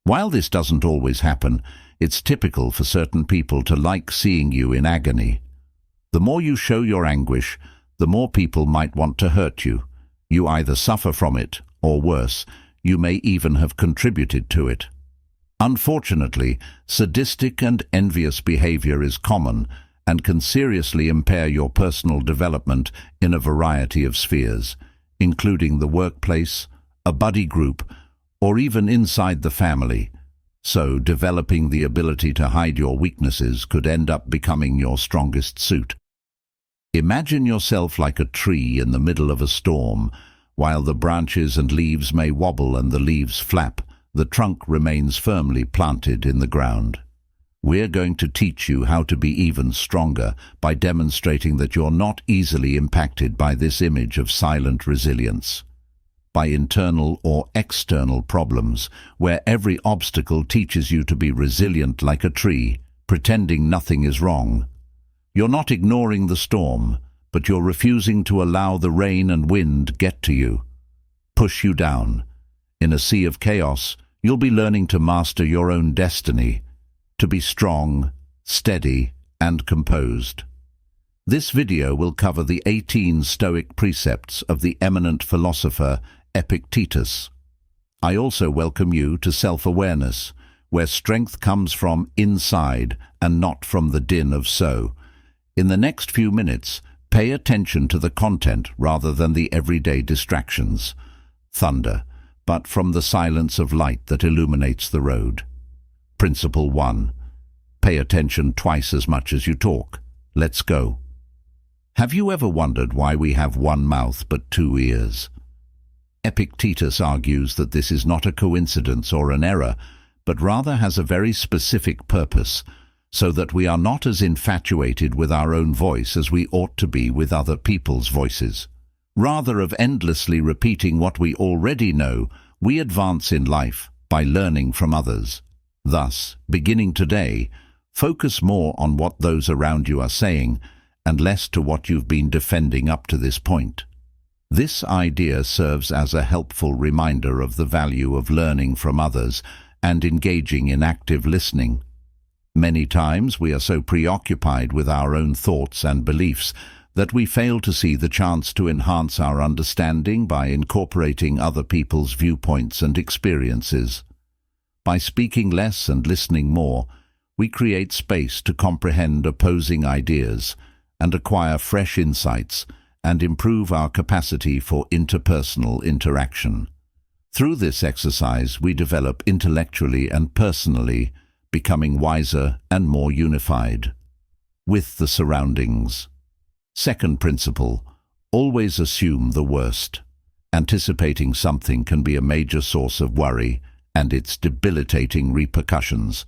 While this doesn't always happen, it's typical for certain people to like seeing you in agony. The more you show your anguish, the more people might want to hurt you. You either suffer from it, or worse, you may even have contributed to it. Unfortunately, sadistic and envious behavior is common and can seriously impair your personal development in a variety of spheres, including the workplace, a buddy group, or even inside the family. So, developing the ability to hide your weaknesses could end up becoming your strongest suit. Imagine yourself like a tree in the middle of a storm. While the branches and leaves may wobble and the leaves flap, the trunk remains firmly planted in the ground. We're going to teach you how to be even stronger by demonstrating that you're not easily impacted by this image of silent resilience, by internal or external problems, where every obstacle teaches you to be resilient like a tree, pretending nothing is wrong. You're not ignoring the storm, but you're refusing to allow the rain and wind get to you, push you down. In a sea of chaos, you'll be learning to master your own destiny, to be strong, steady, and composed. This video will cover the 18 Stoic precepts of the eminent philosopher Epictetus. I also welcome you to self-awareness, where strength comes from inside and not from the din of so. In the next few minutes, pay attention to the content rather than the everyday distractions. Thunder, but from the silence of light that illuminates the road. Principle 1. Pay attention twice as much as you talk. Let's go. Have you ever wondered why we have one mouth but two ears? Epictetus argues that this is not a coincidence or an error, but rather has a very specific purpose, so that we are not as infatuated with our own voice as we ought to be with other people's voices. Rather of endlessly repeating what we already know, we advance in life by learning from others. Thus, beginning today, focus more on what those around you are saying and less to what you've been defending up to this point. This idea serves as a helpful reminder of the value of learning from others and engaging in active listening. Many times we are so preoccupied with our own thoughts and beliefs that we fail to see the chance to enhance our understanding by incorporating other people's viewpoints and experiences. By speaking less and listening more, we create space to comprehend opposing ideas and acquire fresh insights and improve our capacity for interpersonal interaction. Through this exercise, we develop intellectually and personally, becoming wiser and more unified with the surroundings. Second principle, always assume the worst. Anticipating something can be a major source of worry and its debilitating repercussions.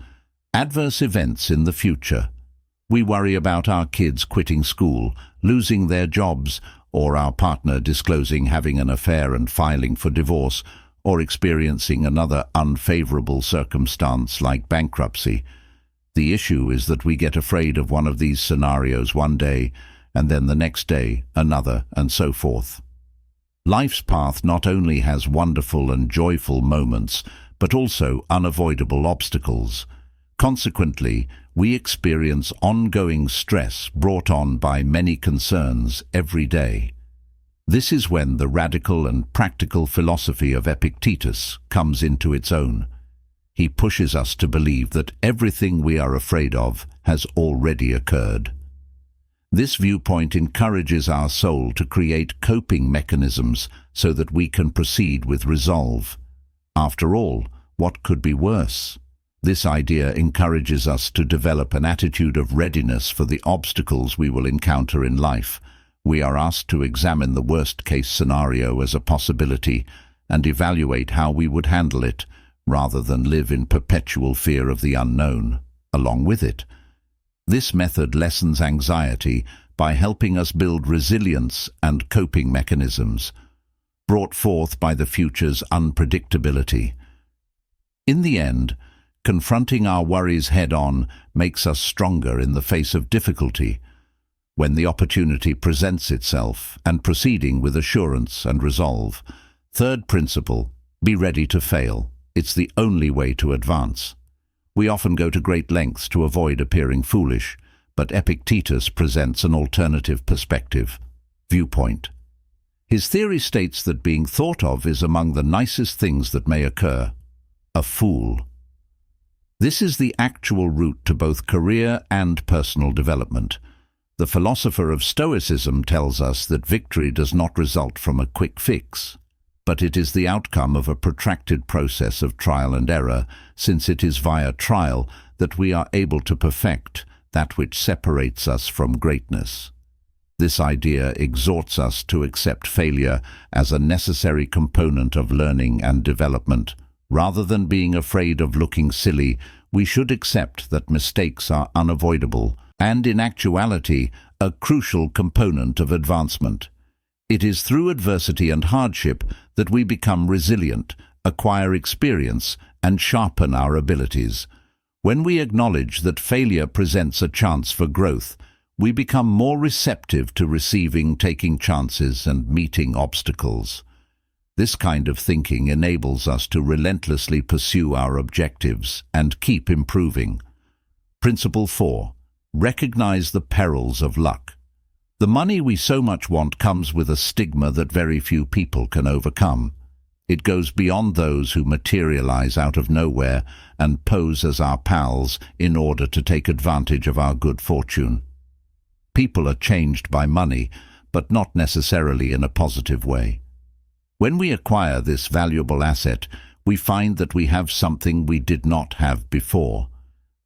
Adverse events in the future. We worry about our kids quitting school, losing their jobs, or our partner disclosing having an affair and filing for divorce, or experiencing another unfavorable circumstance like bankruptcy. The issue is that we get afraid of one of these scenarios one day, and then the next day another, and so forth. Life's path not only has wonderful and joyful moments, but also unavoidable obstacles. Consequently, we experience ongoing stress brought on by many concerns every day. This is when the radical and practical philosophy of Epictetus comes into its own. He pushes us to believe that everything we are afraid of has already occurred. This viewpoint encourages our soul to create coping mechanisms so that we can proceed with resolve. After all, what could be worse? This idea encourages us to develop an attitude of readiness for the obstacles we will encounter in life. We are asked to examine the worst-case scenario as a possibility and evaluate how we would handle it, rather than live in perpetual fear of the unknown. Along with it, this method lessens anxiety by helping us build resilience and coping mechanisms, brought forth by the future's unpredictability. In the end, confronting our worries head-on makes us stronger in the face of difficulty, when the opportunity presents itself, and proceeding with assurance and resolve. Third principle, be ready to fail. It's the only way to advance. We often go to great lengths to avoid appearing foolish, but Epictetus presents an alternative perspective, viewpoint. His theory states that being thought of is among the nicest things that may occur. A fool. This is the actual route to both career and personal development. The philosopher of Stoicism tells us that victory does not result from a quick fix, but it is the outcome of a protracted process of trial and error, since it is via trial that we are able to perfect that which separates us from greatness. This idea exhorts us to accept failure as a necessary component of learning and development. Rather than being afraid of looking silly, we should accept that mistakes are unavoidable and, in actuality, a crucial component of advancement. It is through adversity and hardship that we become resilient, acquire experience, and sharpen our abilities. When we acknowledge that failure presents a chance for growth, we become more receptive to receiving, taking chances, and meeting obstacles. This kind of thinking enables us to relentlessly pursue our objectives and keep improving. Principle 4. Recognize the perils of luck. The money we so much want comes with a stigma that very few people can overcome. It goes beyond those who materialize out of nowhere and pose as our pals in order to take advantage of our good fortune. People are changed by money, but not necessarily in a positive way. When we acquire this valuable asset, we find that we have something we did not have before,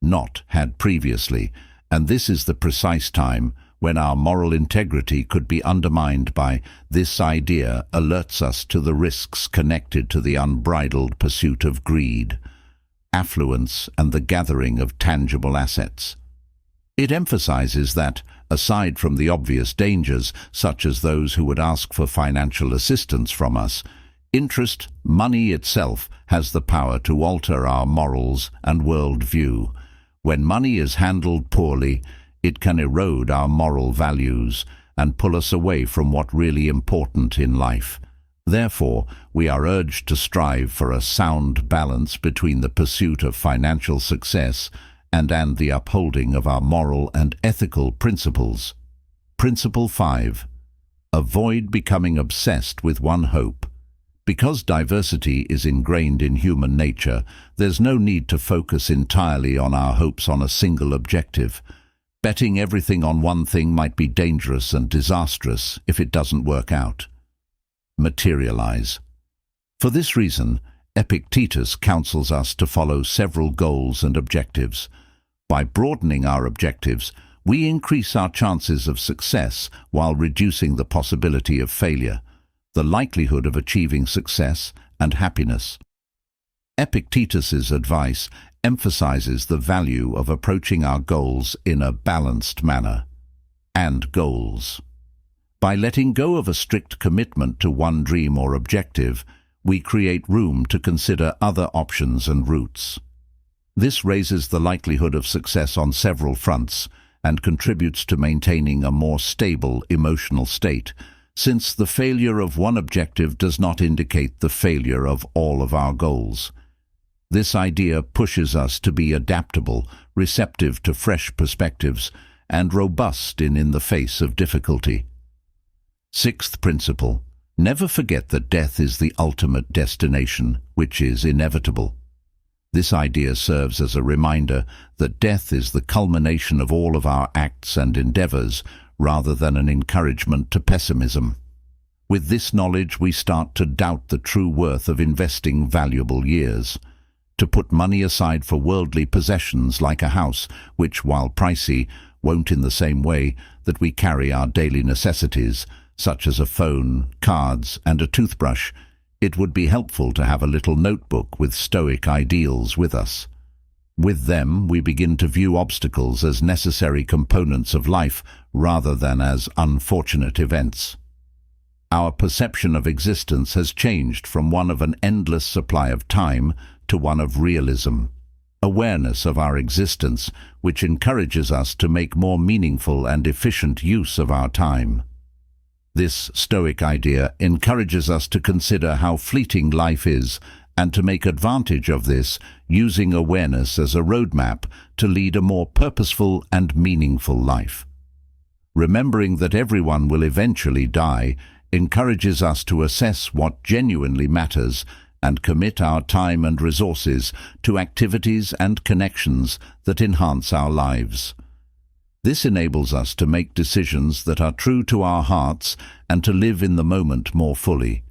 not had previously, and this is the precise time when our moral integrity could be undermined by this idea alerts us to the risks connected to the unbridled pursuit of greed, affluence, and the gathering of tangible assets. It emphasizes that, aside from the obvious dangers, such as those who would ask for financial assistance from us, interest, money itself, has the power to alter our morals and worldview. When money is handled poorly, it can erode our moral values and pull us away from what really important in life. Therefore, we are urged to strive for a sound balance between the pursuit of financial success and the upholding of our moral and ethical principles. Principle 5. Avoid becoming obsessed with one hope. Because diversity is ingrained in human nature, there's no need to focus entirely on our hopes on a single objective. Betting everything on one thing might be dangerous and disastrous if it doesn't work out. Materialize. For this reason, Epictetus counsels us to follow several goals and objectives. By broadening our objectives, we increase our chances of success while reducing the possibility of failure, the likelihood of achieving success and happiness. Epictetus's advice emphasizes the value of approaching our goals in a balanced manner. And goals. By letting go of a strict commitment to one dream or objective, we create room to consider other options and routes. This raises the likelihood of success on several fronts and contributes to maintaining a more stable emotional state, since the failure of one objective does not indicate the failure of all of our goals. This idea pushes us to be adaptable, receptive to fresh perspectives, and robust in the face of difficulty. Sixth principle. Never forget that death is the ultimate destination, which is inevitable. This idea serves as a reminder that death is the culmination of all of our acts and endeavors, rather than an encouragement to pessimism. With this knowledge, we start to doubt the true worth of investing valuable years. To put money aside for worldly possessions like a house, which, while pricey, won't in the same way that we carry our daily necessities, such as a phone, cards, and a toothbrush, it would be helpful to have a little notebook with Stoic ideals with us. With them, we begin to view obstacles as necessary components of life rather than as unfortunate events. Our perception of existence has changed from one of an endless supply of time to one of realism, awareness of our existence, which encourages us to make more meaningful and efficient use of our time. This Stoic idea encourages us to consider how fleeting life is and to make advantage of this, using awareness as a roadmap to lead a more purposeful and meaningful life. Remembering that everyone will eventually die encourages us to assess what genuinely matters and commit our time and resources to activities and connections that enhance our lives. This enables us to make decisions that are true to our hearts and to live in the moment more fully.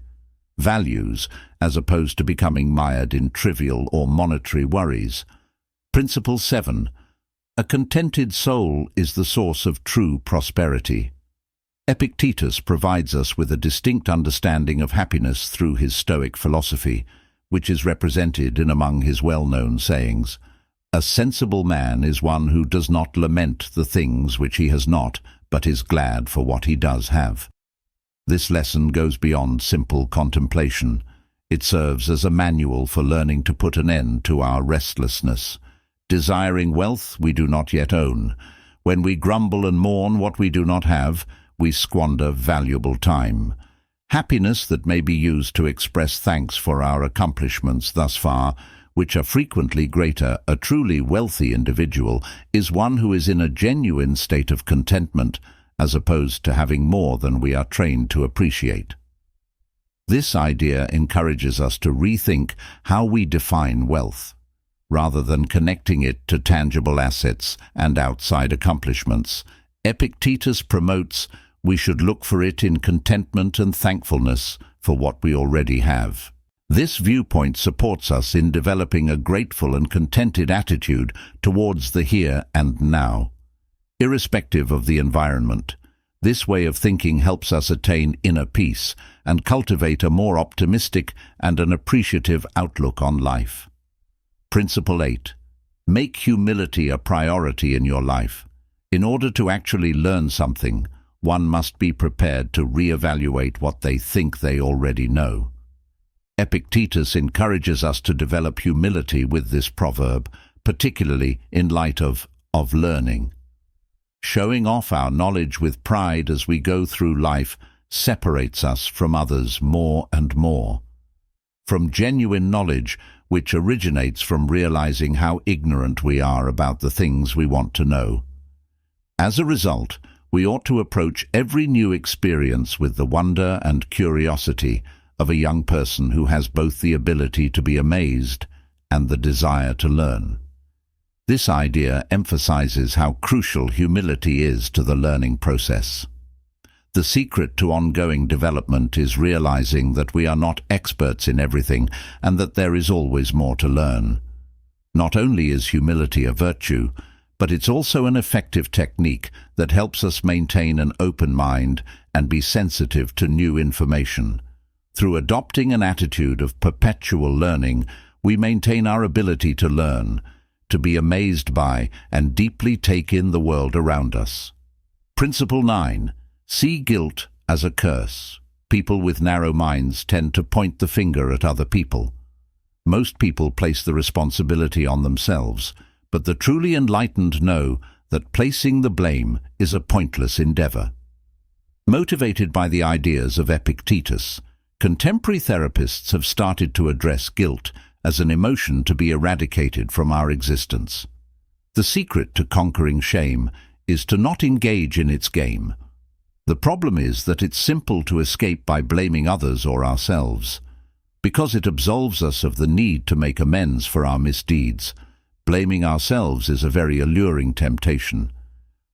Values, as opposed to becoming mired in trivial or monetary worries. Principle 7. A contented soul is the source of true prosperity. Epictetus provides us with a distinct understanding of happiness through his Stoic philosophy, which is represented in among his well-known sayings. A sensible man is one who does not lament the things which he has not, but is glad for what he does have. This lesson goes beyond simple contemplation. It serves as a manual for learning to put an end to our restlessness, desiring wealth we do not yet own. When we grumble and mourn what we do not have, we squander valuable time. Happiness that may be used to express thanks for our accomplishments thus far, which are frequently greater. A truly wealthy individual is one who is in a genuine state of contentment, as opposed to having more than we are trained to appreciate. This idea encourages us to rethink how we define wealth, rather than connecting it to tangible assets and outside accomplishments. Epictetus promotes we should look for it in contentment and thankfulness for what we already have. This viewpoint supports us in developing a grateful and contented attitude towards the here and now. Irrespective of the environment, this way of thinking helps us attain inner peace and cultivate a more optimistic and an appreciative outlook on life. Principle 8. Make humility a priority in your life. In order to actually learn something, one must be prepared to reevaluate what they think they already know. Epictetus encourages us to develop humility with this proverb, particularly in light of learning. Showing off our knowledge with pride as we go through life separates us from others more and more. From genuine knowledge, which originates from realizing how ignorant we are about the things we want to know. As a result, we ought to approach every new experience with the wonder and curiosity of a young person who has both the ability to be amazed and the desire to learn. This idea emphasizes how crucial humility is to the learning process. The secret to ongoing development is realizing that we are not experts in everything and that there is always more to learn. Not only is humility a virtue, but it's also an effective technique that helps us maintain an open mind and be sensitive to new information. Through adopting an attitude of perpetual learning, we maintain our ability to learn, to be amazed by and deeply take in the world around us. Principle 9. See guilt as a curse. People with narrow minds tend to point the finger at other people. Most people place the responsibility on themselves, but the truly enlightened know that placing the blame is a pointless endeavor. Motivated by the ideas of Epictetus, contemporary therapists have started to address guilt as an emotion to be eradicated from our existence. The secret to conquering shame is to not engage in its game. The problem is that it's simple to escape by blaming others or ourselves. Because it absolves us of the need to make amends for our misdeeds, blaming ourselves is a very alluring temptation.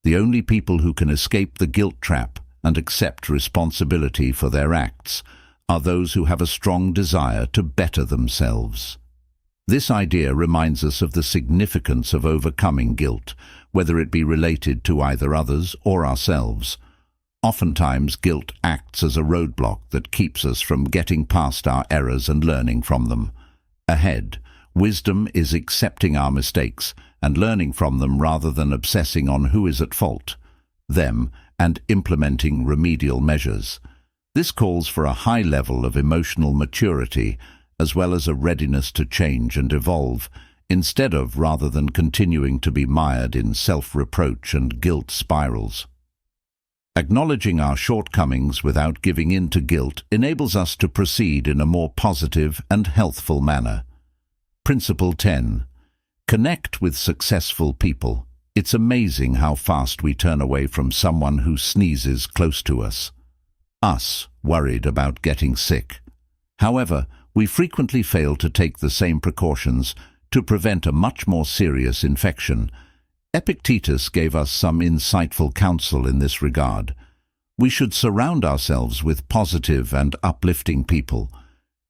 The only people who can escape the guilt trap and accept responsibility for their acts are those who have a strong desire to better themselves. This idea reminds us of the significance of overcoming guilt, whether it be related to either others or ourselves. Oftentimes, guilt acts as a roadblock that keeps us from getting past our errors and learning from them. Ahead, wisdom is accepting our mistakes and learning from them rather than obsessing on who is at fault, them, and implementing remedial measures. This calls for a high level of emotional maturity as well as a readiness to change and evolve, instead of rather than continuing to be mired in self-reproach and guilt spirals. Acknowledging our shortcomings without giving in to guilt enables us to proceed in a more positive and healthful manner. Principle 10. Connect with successful people. It's amazing how fast we turn away from someone who sneezes close to us. Us, worried about getting sick. However, we frequently fail to take the same precautions to prevent a much more serious infection. Epictetus gave us some insightful counsel in this regard. We should surround ourselves with positive and uplifting people,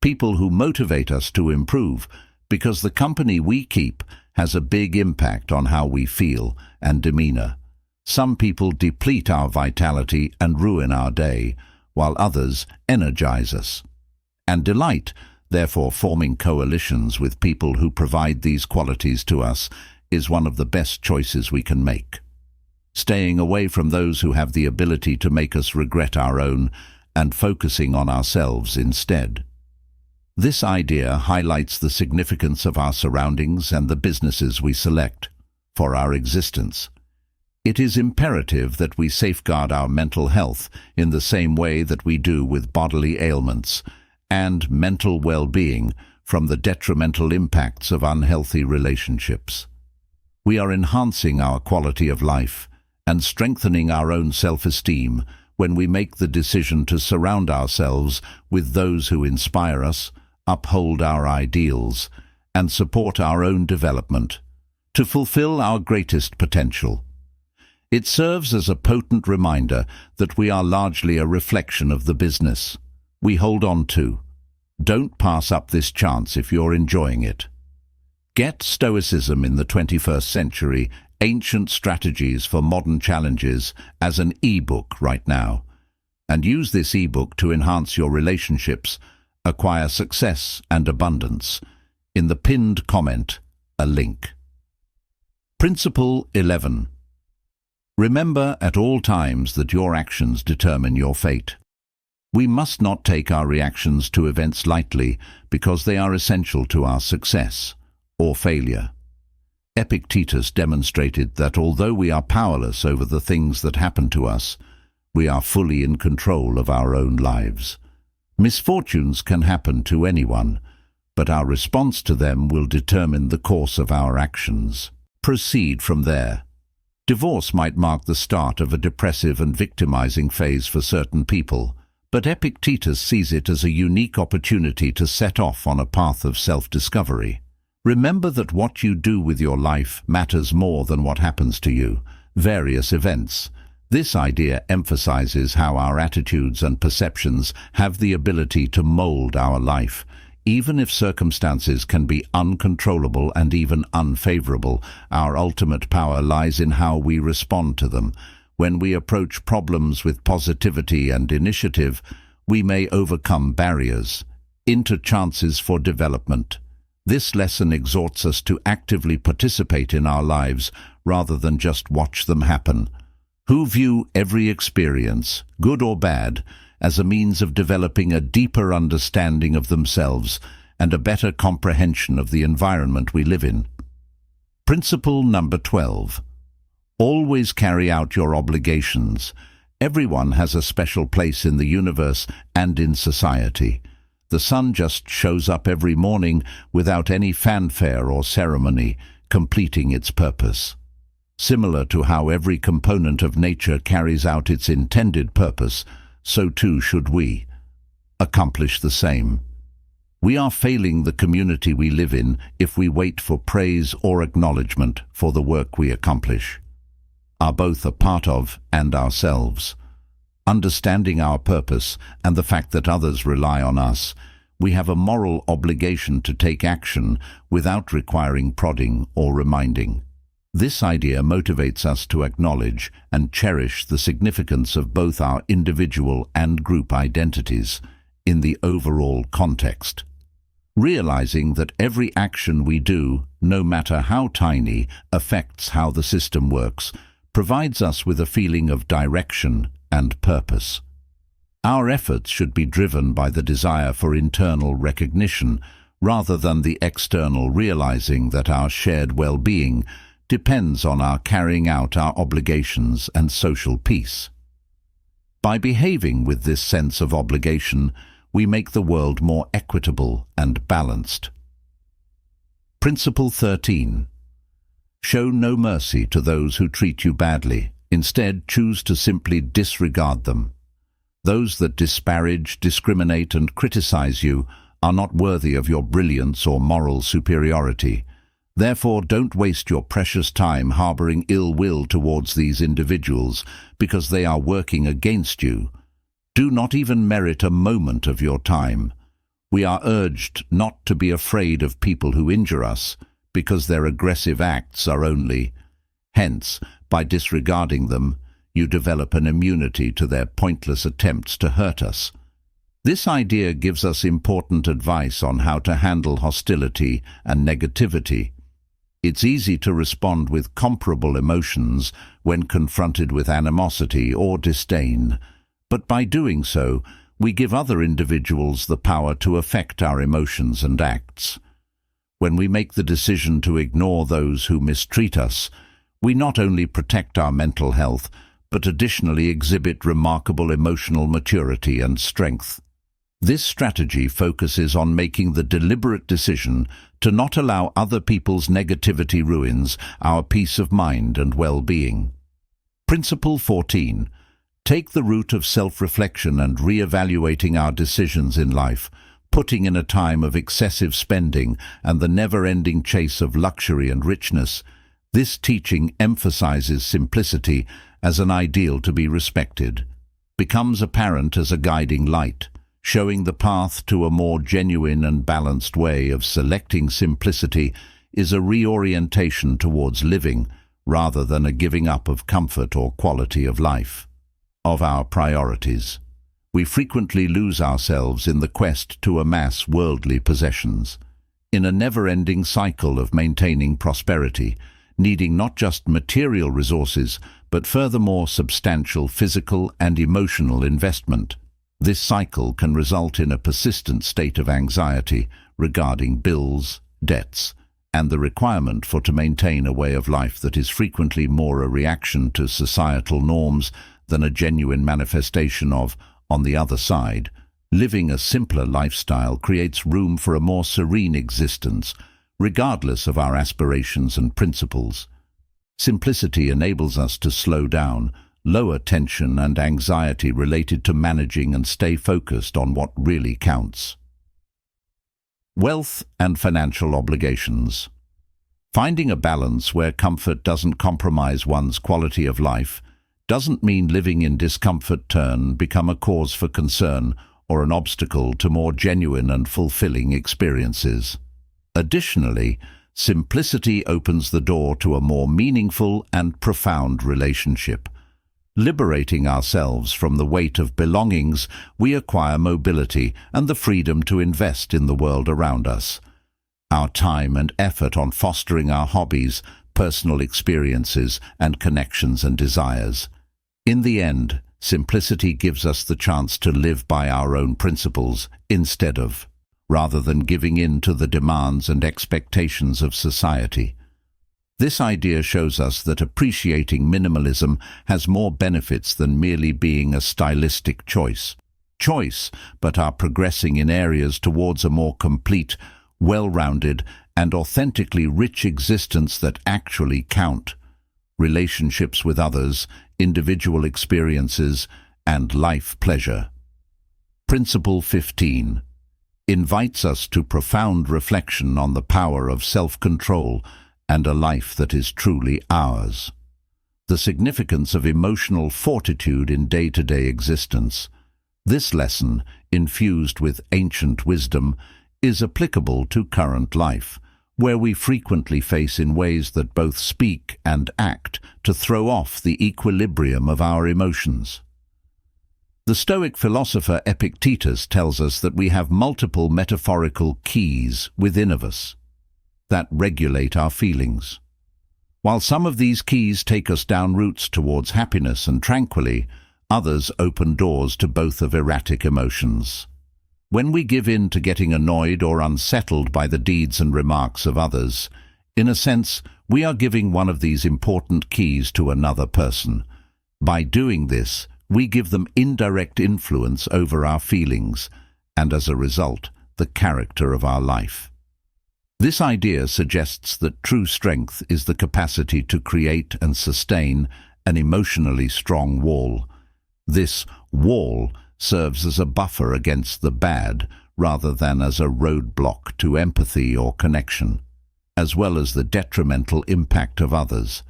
people who motivate us to improve, because the company we keep has a big impact on how we feel and demeanor. Some people deplete our vitality and ruin our day, while others energize us. And delight, therefore, forming coalitions with people who provide these qualities to us is one of the best choices we can make. Staying away from those who have the ability to make us regret our own and focusing on ourselves instead. This idea highlights the significance of our surroundings and the businesses we select for our existence. It is imperative that we safeguard our mental health in the same way that we do with bodily ailments and mental well-being from the detrimental impacts of unhealthy relationships. We are enhancing our quality of life and strengthening our own self-esteem when we make the decision to surround ourselves with those who inspire us, uphold our ideals, and support our own development to fulfill our greatest potential. It serves as a potent reminder that we are largely a reflection of the business we hold on to. Don't pass up this chance if you're enjoying it. Get Stoicism in the 21st Century, Ancient Strategies for Modern Challenges as an e-book right now, and use this e-book to enhance your relationships, acquire success and abundance. In the pinned comment, a link. Principle 11. Remember at all times that your actions determine your fate. We must not take our reactions to events lightly because they are essential to our success or failure. Epictetus demonstrated that although we are powerless over the things that happen to us, we are fully in control of our own lives. Misfortunes can happen to anyone, but our response to them will determine the course of our actions. Proceed from there. Divorce might mark the start of a depressive and victimizing phase for certain people, but Epictetus sees it as a unique opportunity to set off on a path of self-discovery. Remember that what you do with your life matters more than what happens to you. Various events. This idea emphasizes how our attitudes and perceptions have the ability to mold our life. Even if circumstances can be uncontrollable and even unfavorable, our ultimate power lies in how we respond to them. When we approach problems with positivity and initiative, we may overcome barriers into chances for development. This lesson exhorts us to actively participate in our lives rather than just watch them happen. Who view every experience, good or bad, as a means of developing a deeper understanding of themselves and a better comprehension of the environment we live in. Principle number 12. Always carry out your obligations. Everyone has a special place in the universe and in society. The sun just shows up every morning without any fanfare or ceremony, completing its purpose. Similar to how every component of nature carries out its intended purpose, so too should we accomplish the same. We are failing the community we live in if we wait for praise or acknowledgement for the work we accomplish, are both a part of and ourselves. Understanding our purpose and the fact that others rely on us, we have a moral obligation to take action without requiring prodding or reminding. This idea motivates us to acknowledge and cherish the significance of both our individual and group identities in the overall context. Realizing that every action we do, no matter how tiny, affects how the system works, provides us with a feeling of direction and purpose. Our efforts should be driven by the desire for internal recognition rather than the external realizing that our shared well-being depends on our carrying out our obligations and social peace. By behaving with this sense of obligation, we make the world more equitable and balanced. Principle 13. Show no mercy to those who treat you badly. Instead, choose to simply disregard them. Those that disparage, discriminate, and criticize you are not worthy of your brilliance or moral superiority. Therefore, don't waste your precious time harboring ill will towards these individuals because they are working against you. Do not even merit a moment of your time. We are urged not to be afraid of people who injure us, because their aggressive acts are only. Hence, by disregarding them, you develop an immunity to their pointless attempts to hurt us. This idea gives us important advice on how to handle hostility and negativity. It's easy to respond with comparable emotions when confronted with animosity or disdain, but by doing so, we give other individuals the power to affect our emotions and acts. When we make the decision to ignore those who mistreat us, we not only protect our mental health, but additionally exhibit remarkable emotional maturity and strength. This strategy focuses on making the deliberate decision to not allow other people's negativity ruins our peace of mind and well-being. Principle 14. Take the route of self-reflection and re-evaluating our decisions in life, putting in a time of excessive spending and the never-ending chase of luxury and richness. This teaching emphasizes simplicity as an ideal to be respected, becomes apparent as a guiding light, showing the path to a more genuine and balanced way of selecting. Simplicity is a reorientation towards living rather than a giving up of comfort or quality of life. Of our priorities, we frequently lose ourselves in the quest to amass worldly possessions, in a never-ending cycle of maintaining prosperity, needing not just material resources, but furthermore substantial physical and emotional investment. This cycle can result in a persistent state of anxiety regarding bills, debts, and the requirement to maintain a way of life that is frequently more a reaction to societal norms than a genuine manifestation of. On the other side, living a simpler lifestyle creates room for a more serene existence, regardless of our aspirations and principles. Simplicity enables us to slow down, lower tension and anxiety related to managing, and stay focused on what really counts. Wealth and financial obligations. Finding a balance where comfort doesn't compromise one's quality of life doesn't mean living in discomfort become a cause for concern or an obstacle to more genuine and fulfilling experiences. Additionally, simplicity opens the door to a more meaningful and profound relationship. Liberating ourselves from the weight of belongings, we acquire mobility and the freedom to invest in the world around us. Our time and effort on fostering our hobbies, personal experiences, and connections and desires. In the end, simplicity gives us the chance to live by our own principles rather than giving in to the demands and expectations of society. This idea shows us that appreciating minimalism has more benefits than merely being a stylistic choice, but are progressing in areas towards a more complete, well-rounded, and authentically rich existence that actually count. Relationships with others, individual experiences, and life pleasure. Principle 15 invites us to profound reflection on the power of self-control and a life that is truly ours. The significance of emotional fortitude in day-to-day existence. This lesson, infused with ancient wisdom, is applicable to current life, where we frequently face in ways that both speak and act to throw off the equilibrium of our emotions. The Stoic philosopher Epictetus tells us that we have multiple metaphorical keys within of us that regulate our feelings. While some of these keys take us down routes towards happiness and tranquility, others open doors to both of erratic emotions. When we give in to getting annoyed or unsettled by the deeds and remarks of others, in a sense, we are giving one of these important keys to another person. By doing this, we give them indirect influence over our feelings and, as a result, the character of our life. This idea suggests that true strength is the capacity to create and sustain an emotionally strong wall. This wall serves as a buffer against the bad rather than as a roadblock to empathy or connection, as well as the detrimental impact of others.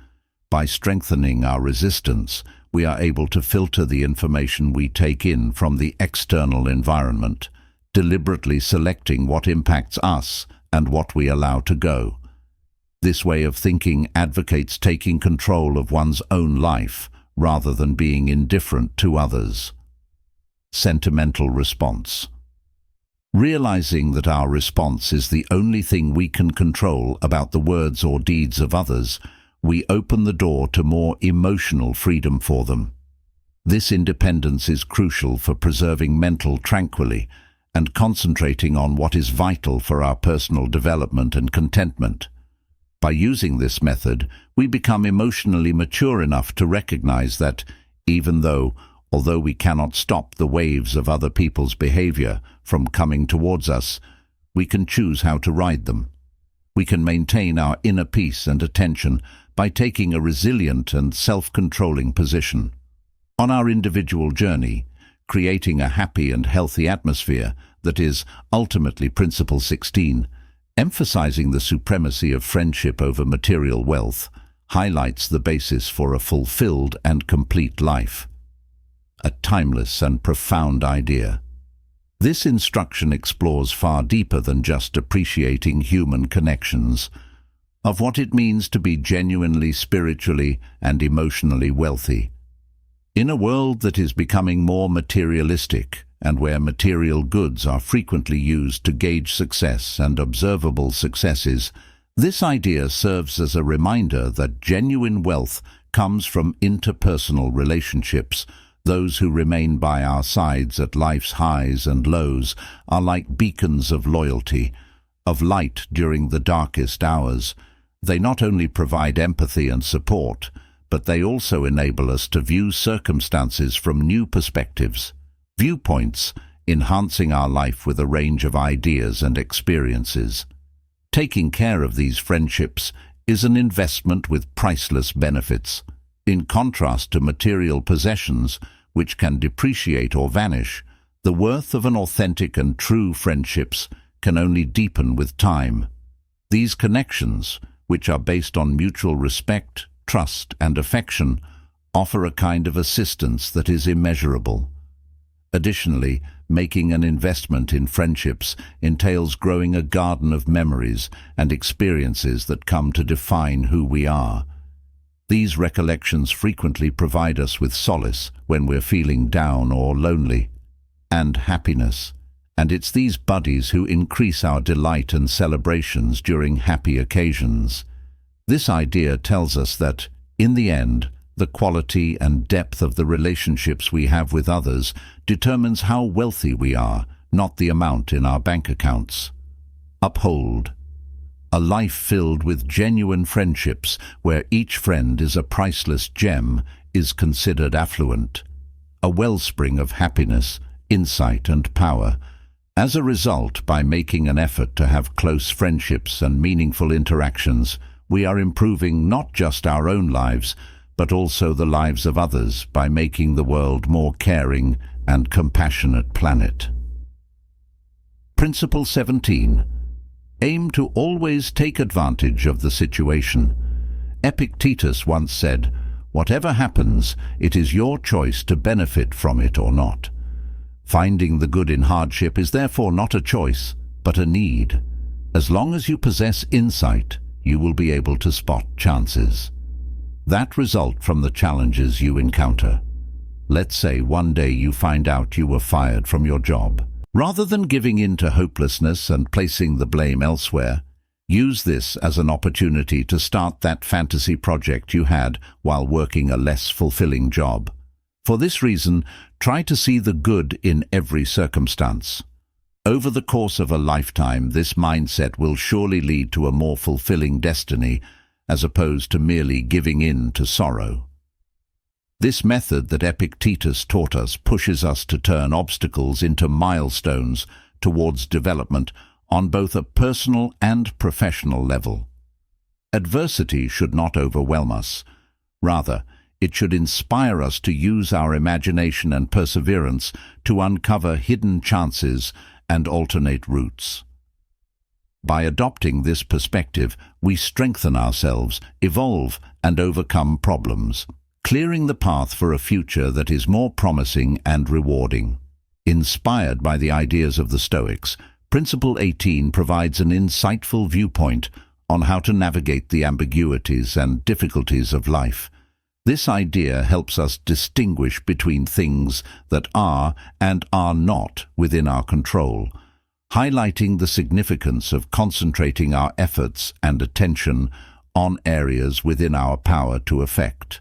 By strengthening our resistance, we are able to filter the information we take in from the external environment, deliberately selecting what impacts us and what we allow to go. This way of thinking advocates taking control of one's own life rather than being indifferent to others. Sentimental response. Realizing that our response is the only thing we can control about the words or deeds of others, we open the door to more emotional freedom for them. This independence is crucial for preserving mental tranquility and concentrating on what is vital for our personal development and contentment. By using this method, we become emotionally mature enough to recognize that, although we cannot stop the waves of other people's behavior from coming towards us, we can choose how to ride them. We can maintain our inner peace and attention by taking a resilient and self-controlling position. On our individual journey, creating a happy and healthy atmosphere that is ultimately Principle 16, emphasizing the supremacy of friendship over material wealth, highlights the basis for a fulfilled and complete life. A timeless and profound idea. This instruction explores far deeper than just appreciating human connections, of what it means to be genuinely spiritually and emotionally wealthy. In a world that is becoming more materialistic and where material goods are frequently used to gauge success and observable successes, this idea serves as a reminder that genuine wealth comes from interpersonal relationships. Those who remain by our sides at life's highs and lows are like beacons of loyalty, of light during the darkest hours. They not only provide empathy and support, but they also enable us to view circumstances from new perspectives, viewpoints, enhancing our life with a range of ideas and experiences. Taking care of these friendships is an investment with priceless benefits. In contrast to material possessions, which can depreciate or vanish, the worth of an authentic and true friendships can only deepen with time. These connections, which are based on mutual respect, trust, and affection, offer a kind of assistance that is immeasurable. Additionally, making an investment in friendships entails growing a garden of memories and experiences that come to define who we are. These recollections frequently provide us with solace when we're feeling down or lonely, and happiness. And it's these buddies who increase our delight and celebrations during happy occasions. This idea tells us that, in the end, the quality and depth of the relationships we have with others determines how wealthy we are, not the amount in our bank accounts. Uphold. A life filled with genuine friendships, where each friend is a priceless gem, is considered affluent, a wellspring of happiness, insight, and power. As a result, by making an effort to have close friendships and meaningful interactions, we are improving not just our own lives, but also the lives of others by making the world a more caring and compassionate planet. Principle 17. Aim to always take advantage of the situation. Epictetus once said, "Whatever happens, it is your choice to benefit from it or not." Finding the good in hardship is therefore not a choice, but a need. As long as you possess insight, you will be able to spot chances that result from the challenges you encounter. Let's say one day you find out you were fired from your job. Rather than giving in to hopelessness and placing the blame elsewhere, use this as an opportunity to start that fantasy project you had while working a less fulfilling job. For this reason, try to see the good in every circumstance. Over the course of a lifetime, this mindset will surely lead to a more fulfilling destiny, as opposed to merely giving in to sorrow. This method that Epictetus taught us pushes us to turn obstacles into milestones towards development on both a personal and professional level. Adversity should not overwhelm us. Rather, it should inspire us to use our imagination and perseverance to uncover hidden chances and alternate routes. By adopting this perspective, we strengthen ourselves, evolve, and overcome problems, clearing the path for a future that is more promising and rewarding. Inspired by the ideas of the Stoics, Principle 18 provides an insightful viewpoint on how to navigate the ambiguities and difficulties of life. This idea helps us distinguish between things that are and are not within our control, highlighting the significance of concentrating our efforts and attention on areas within our power to affect.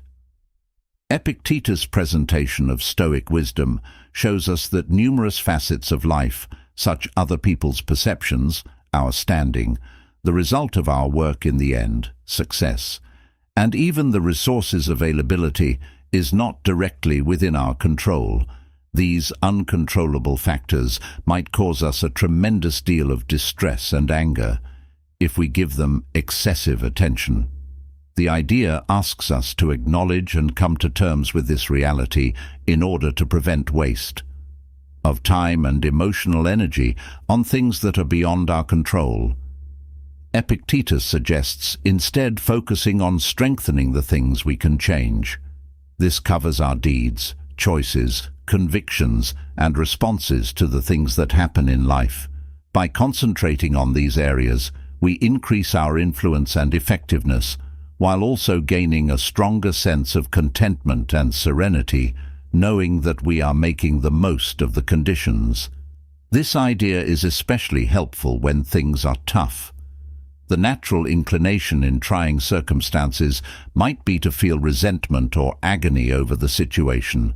Epictetus' presentation of Stoic wisdom shows us that numerous facets of life, such other people's perceptions, our standing, the result of our work in the end, success, and even the resources availability is not directly within our control. These uncontrollable factors might cause us a tremendous deal of distress and anger if we give them excessive attention. The idea asks us to acknowledge and come to terms with this reality in order to prevent waste of time and emotional energy on things that are beyond our control. Epictetus suggests instead focusing on strengthening the things we can change. This covers our deeds, choices, convictions, and responses to the things that happen in life. By concentrating on these areas, we increase our influence and effectiveness, while also gaining a stronger sense of contentment and serenity, knowing that we are making the most of the conditions. This idea is especially helpful when things are tough. The natural inclination in trying circumstances might be to feel resentment or agony over the situation,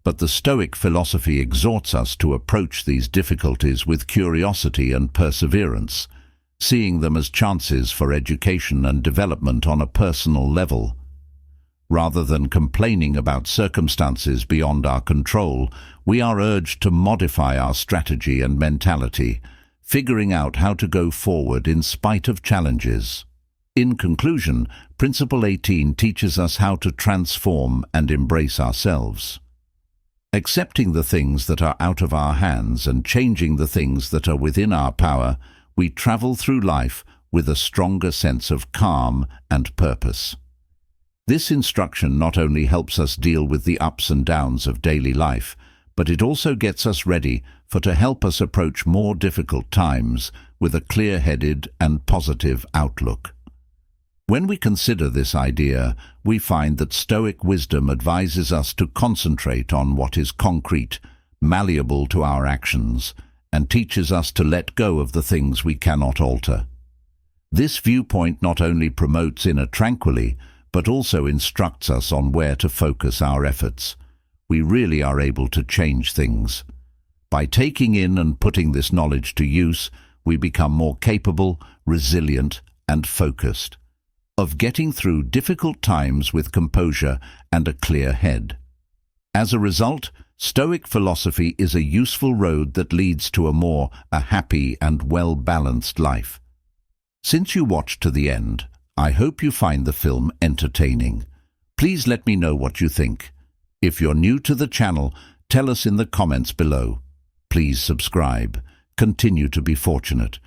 but the Stoic philosophy exhorts us to approach these difficulties with curiosity and perseverance, seeing them as chances for education and development on a personal level. Rather than complaining about circumstances beyond our control, we are urged to modify our strategy and mentality, figuring out how to go forward in spite of challenges. In conclusion, Principle 18 teaches us how to transform and embrace ourselves. Accepting the things that are out of our hands and changing the things that are within our power, we travel through life with a stronger sense of calm and purpose. This instruction not only helps us deal with the ups and downs of daily life, but it also gets us ready to help us approach more difficult times with a clear-headed and positive outlook. When we consider this idea, we find that Stoic wisdom advises us to concentrate on what is concrete, malleable to our actions, and teaches us to let go of the things we cannot alter. This viewpoint not only promotes inner tranquility, but also instructs us on where to focus our efforts. We really are able to change things. By taking in and putting this knowledge to use, we become more capable, resilient, and focused, of getting through difficult times with composure and a clear head. As a result, Stoic philosophy is a useful road that leads to a happy and well-balanced life. Since you watched to the end, I hope you find the film entertaining. Please let me know what you think. If you're new to the channel, tell us in the comments below. Please subscribe. Continue to be fortunate.